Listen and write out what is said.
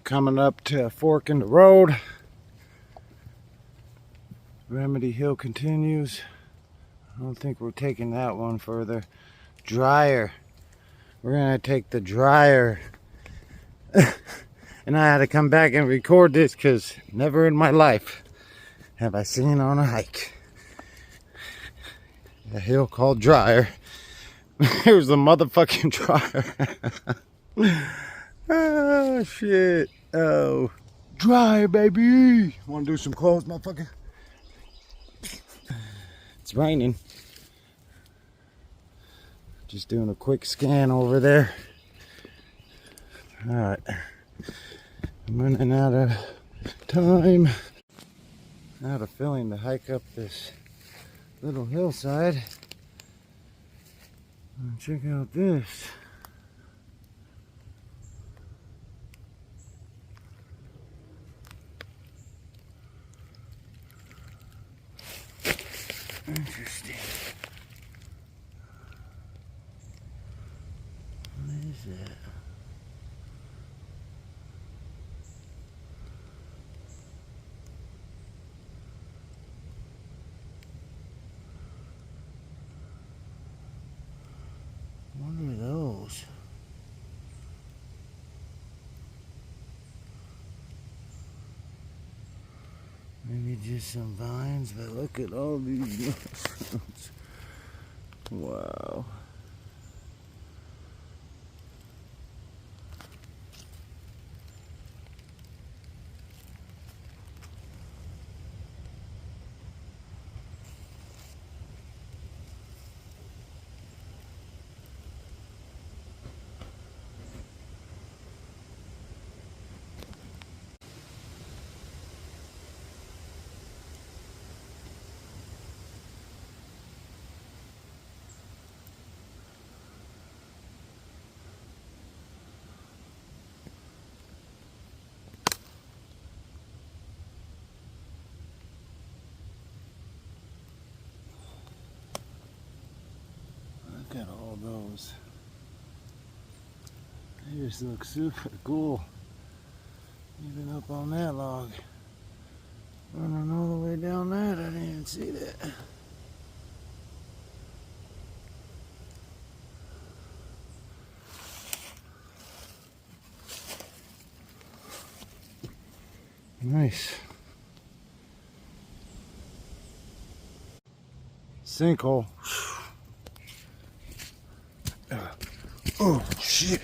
coming up to a fork in the road. Remedy Hill continues. I don't think we're taking that one further. Dryer. We're gonna take the dryer. And I had to come back and record this because never in my life have I seen on a hike a hill called Dryer. Here's the motherfucking dryer. Oh shit. Oh. Dryer, baby. Wanna do some clothes, motherfucker? It's raining. Just doing a quick scan over there. Alright. I'm running out of time. I had a feeling to hike up this little hillside. And check out this. Interesting. What is that? What are those? Maybe just some vines, but look at all these mushrooms. Wow. Look at all those. They just look super cool. Even up on that log. Running all the way down that, I didn't even see that. Nice. Sinkhole. Oh shit.